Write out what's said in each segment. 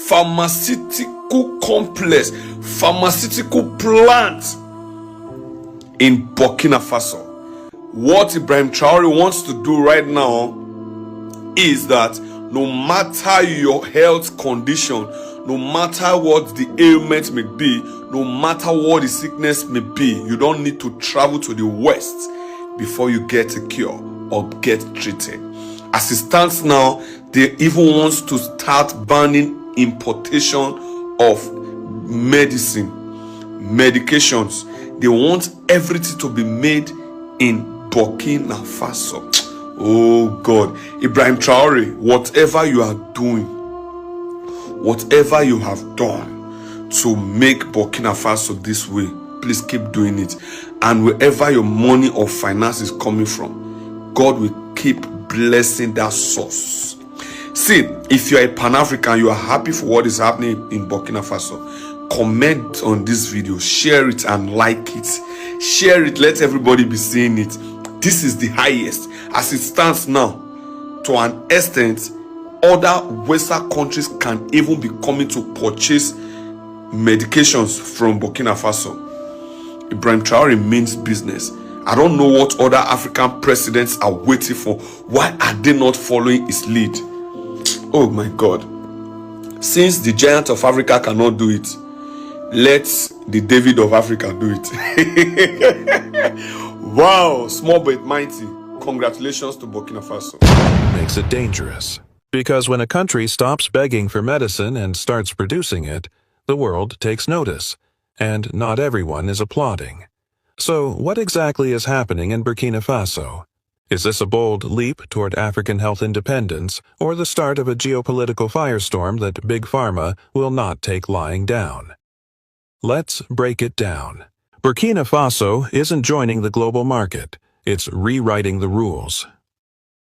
pharmaceutical complex, pharmaceutical plant in Burkina Faso. What Ibrahim Traoré wants to do right now is that no matter your health condition, no matter what the ailment may be, no matter what the sickness may be, you don't need to travel to the West before you get a cure or get treated. As it stands now, they even want to start banning importation of medications. They want everything to be made in Burkina Faso. Oh God, Ibrahim Traoré, whatever you are doing, whatever you have done to make Burkina Faso this way, please keep doing it. And wherever your money or finance is coming from, God will keep blessing that source. See, if you are a Pan-African, you are happy for what is happening in Burkina Faso, comment on this video, share it and like it. Share it, let everybody be seeing it. This is the highest. As it stands now, to an extent, other Western countries can even be coming to purchase medications from Burkina Faso. Ibrahim Traoré means business. I don't know what other African presidents are waiting for. Why are they not following his lead? Oh my God. Since the giant of Africa cannot do it, let the David of Africa do it. Wow, small but mighty. Congratulations to Burkina Faso. Makes it dangerous. Because when a country stops begging for medicine and starts producing it, the world takes notice, and not everyone is applauding. So what exactly is happening in Burkina Faso? Is this a bold leap toward African health independence, or the start of a geopolitical firestorm that Big Pharma will not take lying down? Let's break it down. Burkina Faso isn't joining the global market, it's rewriting the rules.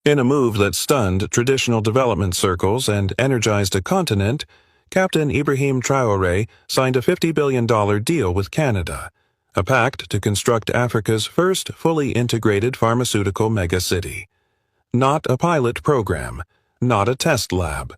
In a move that stunned traditional development circles and energized a continent, Captain Ibrahim Traoré signed a $50 billion deal with Canada, a pact to construct Africa's first fully integrated pharmaceutical megacity. Not a pilot program, not a test lab,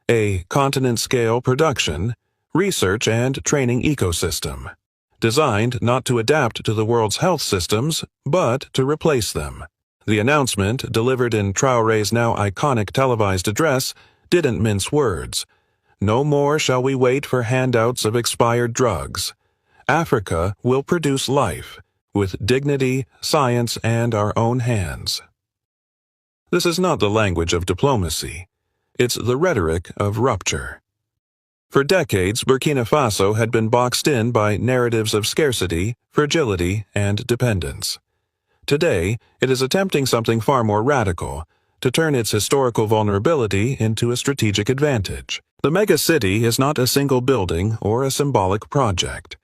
a continent-scale production, research and training ecosystem, designed not to adapt to the world's health systems, but to replace them. The announcement, delivered in Traoré's now iconic televised address, didn't mince words. No more shall we wait for handouts of expired drugs. Africa will produce life, with dignity, science, and our own hands. This is not the language of diplomacy. It's the rhetoric of rupture. For decades, Burkina Faso had been boxed in by narratives of scarcity, fragility, and dependence. Today, it is attempting something far more radical, to turn its historical vulnerability into a strategic advantage. The megacity is not a single building or a symbolic project.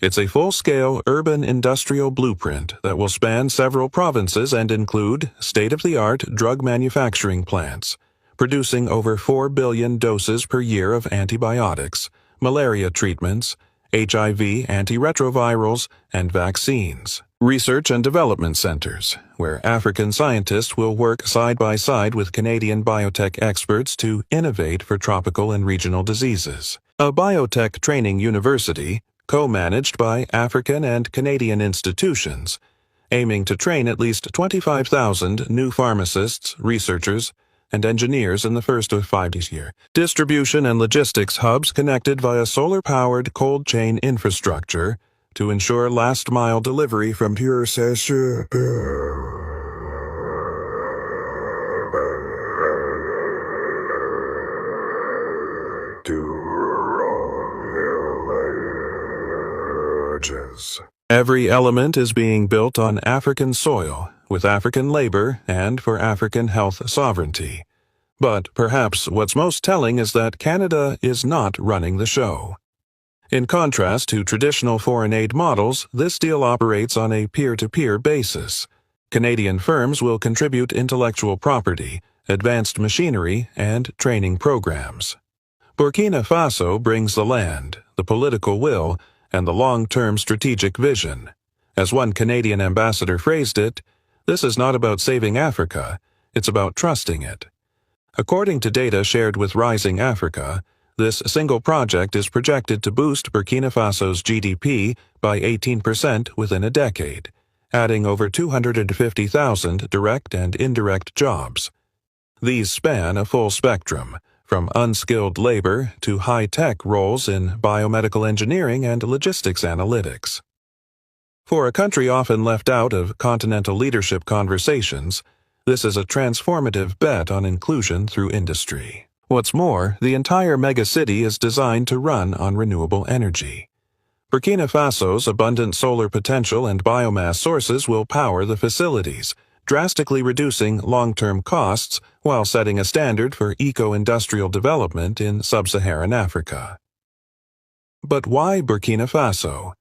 It's a full-scale urban industrial blueprint that will span several provinces and include state-of-the-art drug manufacturing plants, producing over 4 billion doses per year of antibiotics, malaria treatments, HIV antiretrovirals, and vaccines. Research and development centers, where African scientists will work side by side with Canadian biotech experts to innovate for tropical and regional diseases. A biotech training university, co-managed by African and Canadian institutions, aiming to train at least 25,000 new pharmacists, researchers, and engineers in the first of 5 years. Distribution and logistics hubs connected via solar-powered cold chain infrastructure to ensure last-mile delivery from pure session to Every element is being built on African soil, with African labor and for African health sovereignty. But perhaps what's most telling is that Canada is not running the show. In contrast to traditional foreign aid models, this deal operates on a peer-to-peer basis. Canadian firms will contribute intellectual property, advanced machinery, and training programs. Burkina Faso brings the land, the political will, and the long-term strategic vision. As one Canadian ambassador phrased it, this is not about saving Africa, it's about trusting it. According to data shared with Rising Africa, This single project is projected to boost Burkina Faso's GDP by 18% within a decade, adding over 250,000 direct and indirect jobs. These span a full spectrum, from unskilled labor to high-tech roles in biomedical engineering and logistics analytics. For a country often left out of continental leadership conversations, this is a transformative bet on inclusion through industry. What's more, the entire megacity is designed to run on renewable energy. Burkina Faso's abundant solar potential and biomass sources will power the facilities, drastically reducing long-term costs while setting a standard for eco-industrial development in sub-Saharan Africa. But why Burkina Faso?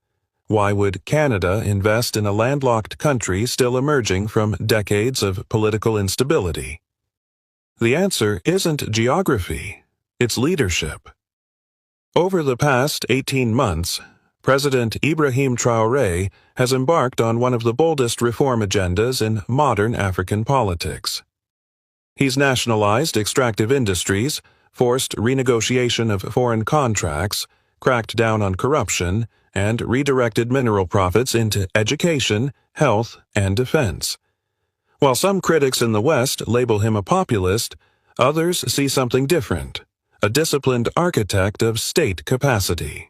Why would Canada invest in a landlocked country still emerging from decades of political instability? The answer isn't geography, it's leadership. Over the past 18 months, President Ibrahim Traoré has embarked on one of the boldest reform agendas in modern African politics. He's nationalized extractive industries, forced renegotiation of foreign contracts, cracked down on corruption, and redirected mineral profits into education, health, and defense. While some critics in the West label him a populist, others see something different, a disciplined architect of state capacity.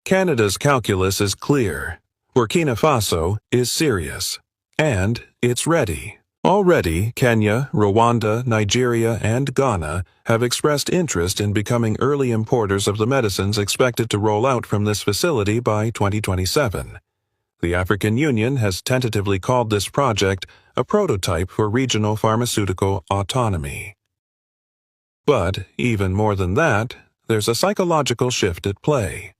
Canada's calculus is clear. Burkina Faso is serious. And it's ready. Already, Kenya, Rwanda, Nigeria, and Ghana have expressed interest in becoming early importers of the medicines expected to roll out from this facility by 2027. The African Union has tentatively called this project a prototype for regional pharmaceutical autonomy. But, even more than that, there's a psychological shift at play.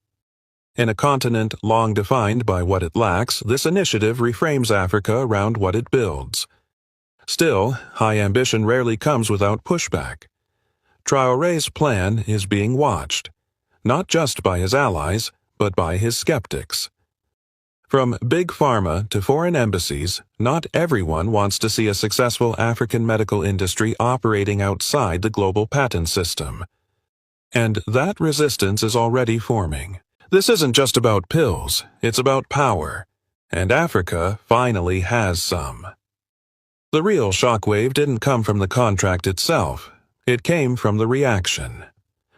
In a continent long defined by what it lacks, this initiative reframes Africa around what it builds. Still, high ambition rarely comes without pushback. Traoré's plan is being watched, not just by his allies, but by his skeptics. From big pharma to foreign embassies, not everyone wants to see a successful African medical industry operating outside the global patent system. And that resistance is already forming. This isn't just about pills, it's about power. And Africa finally has some. The real shockwave didn't come from the contract itself. It came from the reaction.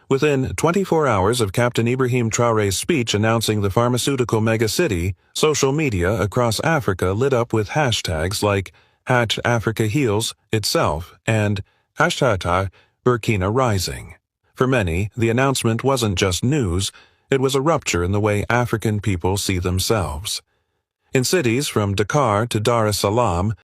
Within 24 hours of Captain Ibrahim Traoré's speech announcing the pharmaceutical megacity, social media across Africa lit up with hashtags like #AfricaHeals itself and #Burkina Rising. For many, the announcement wasn't just news, it was a rupture in the way African people see themselves. In cities from Dakar to Dar es Salaam,